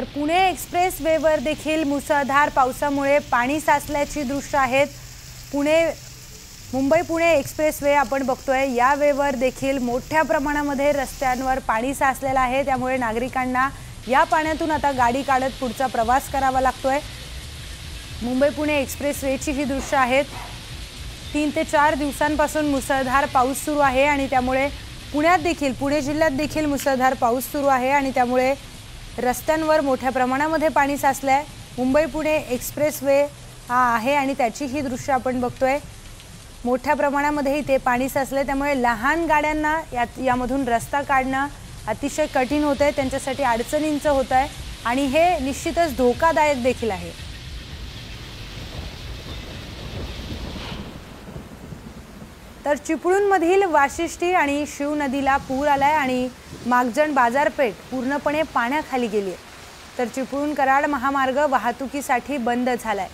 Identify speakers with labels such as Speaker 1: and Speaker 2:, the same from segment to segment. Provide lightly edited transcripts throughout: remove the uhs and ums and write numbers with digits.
Speaker 1: तर पुणे एक्सप्रेस वेवर देखील मुसळधार पावसामुळे पाणी साचल्याची दृश्य आहेत। मुंबई पुणे एक्सप्रेस वे आपण बघतोय, या वेवर देखील मोठ्या प्रमाणामध्ये रस्त्यांवर पाणी साचलेलं आहे। त्यामुळे नागरिकांना या पाण्यातून आता गाडी काढत पुढचा प्रवास करावा लागतोय। मुंबई पुणे एक्सप्रेस वेची ही दृश्य आहेत। 3 ते 4 दिवसांपासून मुसळधार पाऊस सुरू आहे आणि त्यामुळे पुणे जिल्ह्यात देखील मुसळधार पाऊस सुरू आहे आणि त्यामुळे रस्त्यांवर मोठ्या प्रमाणामध्ये पाणी साचलंय। मुंबई पुणे एक्सप्रेस वे हा आहे आणि त्याची ही दृश्य आपण बघतोय। मोठ्या प्रमाणामध्ये इथे पाणी साचले, त्यामुळे लहान गाड्यांना यामधून रस्ता काढणं अतिशय कठीण होतंय, त्यांच्यासाठी अडचणींचं होतंय आणि हे निश्चितच धोकादायक देखील आहे। तर चिपळूणमधील वाशिष्ठी आणि शिव नदीला पूर आलाय आणि मागजण बाजारपेठ पूर्णपणे पाण्याखाली गेली आहे। तर चिपळूण कराड महामार्ग वाहतुकीसाठी बंद झालाय।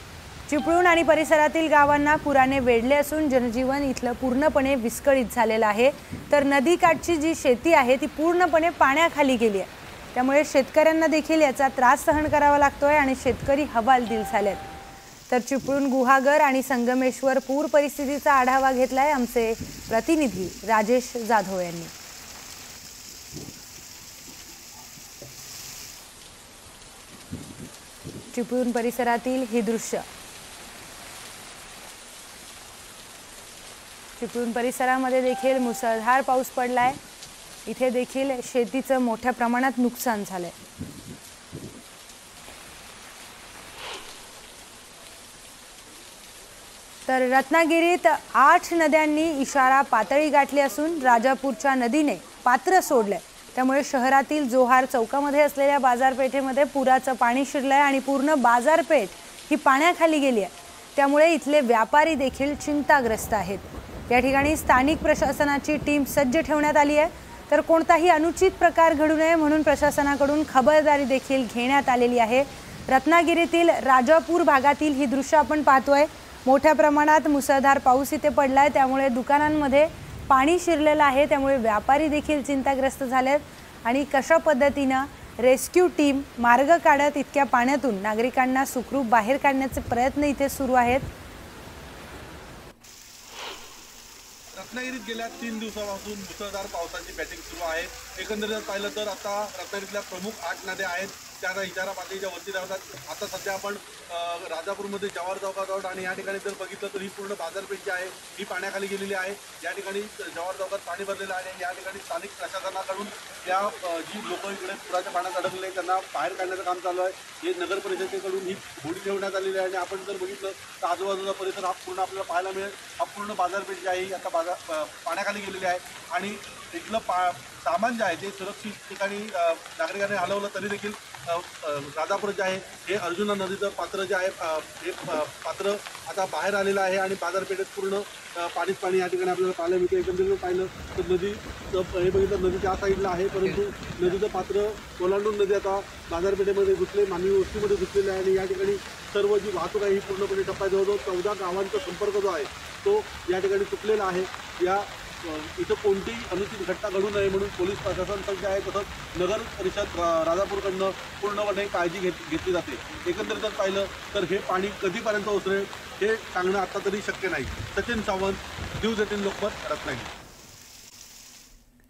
Speaker 1: चिपळूण आणि परिसरातील गावांना पुराने वेढले असून जनजीवन इथलं पूर्णपणे विस्कळीत झालेलं आहे। तर नदीकाठची जी शेती आहे ती पूर्णपणे पाण्याखाली गेली आहे, त्यामुळे शेतकऱ्यांना देखील याचा त्रास सहन करावा लागतोय आणि शेतकरी हवालदिल झालेत। तर चिपळूण गुहागर आणि संगमेश्वर पूर परिस्थितीचा आढावा घेतलाय आमचे प्रतिनिधी राजेश जाधव यांनी। चिपळूण परिसरातील ही दृश्य, चिपळूण परिसरामध्ये देखील मुसळधार पाऊस पडलाय। इथे देखील शेतीचं मोठ्या प्रमाणात नुकसान झालंय। तर रत्नागिरीत 8 नद्यांनी इशारा पातळी गाठली असून राजापूरच्या नदीने पात्र सोडले, त्यामुळे शहरातील जोहार चौकामध्ये असलेल्या बाजारपेठेमध्ये पुराचं पाणी शिरलंय आणि पूर्ण बाजारपेठ ही पाण्याखाली गेली आहे। त्यामुळे इथले व्यापारी देखील चिंताग्रस्त आहेत। या ठिकाणी स्थानिक प्रशासनाची टीम सज्ज ठेवण्यात आली आहे। तर कोणताही अनुचित प्रकार घडू नये म्हणून प्रशासनाकडून खबरदारी देखील घेण्यात आलेली आहे। रत्नागिरीतील राजापूर भागातील ही दृश्य आपण पाहतोय। मोठ्या प्रमाणात मुसळधार पाऊस इथे पडलाय, त्यामुळे दुकानांमध्ये पाणी शिरलेलं आहे, त्यामुळे व्यापारी देखील चिंताग्रस्त झालेत आणि कशा पद्धतीने रेस्क्यू टीम मार्ग काढत इतक्या पाण्यातून नागरिकांना सुखरूप बाहेर काढण्याचे प्रयत्न इथे सुरू आहेत।
Speaker 2: रत्नागिरीत गेल्या 3 दिवसांपासून मुसळधार पावसाची बॅटिंग सुरू आहे। एकंदरीत पाहिलं तर आता रत्नागिरीतल्या प्रमुख 8 नद्या आहेत त्या इशारा पातळीच्या वरती धावतात। आता सध्या आपण राजापूरमध्ये जवाहर चौकाजवळ आणि या ठिकाणी जर बघितलं तर ही पूर्ण बाजारपेठ जी आहे ही पाण्याखाली गेलेली आहे। या ठिकाणी जवाहर चौकात पाणी भरलेलं आहे। या ठिकाणी स्थानिक प्रशासनाकडून या जी लोक इकडे पुराच्या पाण्यात अडकले त्यांना बाहेर काढण्याचं काम चालू आहे। हे नगर परिषदेकडून ही होडी ठेवण्यात आलेली आहे आणि आपण जर बघितलं तर आजूबाजूचा परिसर हा पूर्ण आपल्याला पाहायला मिळेल। हा पूर्ण बाजारपेठ जी आहे ही आता पाण्याखाली गेलेली आहे आणि इथलं सामान जे आहे ते सुरक्षित ठिकाणी नागरिकांनी हलवलं तरी देखील राजापूर जे आहे हे अर्जुना नदीचं पात्र जे आहे हे पात्र आता बाहेर आलेलं आहे आणि बाजारपेठेत पूर्ण पाणीच पाणी या ठिकाणी आपल्याला पाहायला मिळतं। एकंदरीत पाहिलं तर नदीचं हे बघितलं नदी त्या साईडला आहे, परंतु नदीचं पात्र ओलांडून नदी आता बाजारपेठेमध्ये घुसले, मानवी वस्तीमध्ये घुसलेले आहे आणि या ठिकाणी सर्व जी वाहतूक आहे ही पूर्णपणे ठप्प जवळजवळ 14 गावांचा संपर्क जो आहे तो या ठिकाणी तुटलेला आहे। या इथं कोणतीही अनुचित घटना घडू नये म्हणून पोलीस प्रशासन सज्ज आहे, तसंच नगर परिषद राजापूरकडनं पूर्णपणे काळजी घेतली जाते। एकंदरीत जर पाहिलं तर हे पाणी कधीपर्यंत ओसरेल हे सांगणं आता तरी शक्य नाही। सचिन सावंत, न्यूज 18 लोकमत, रत्नागिरी।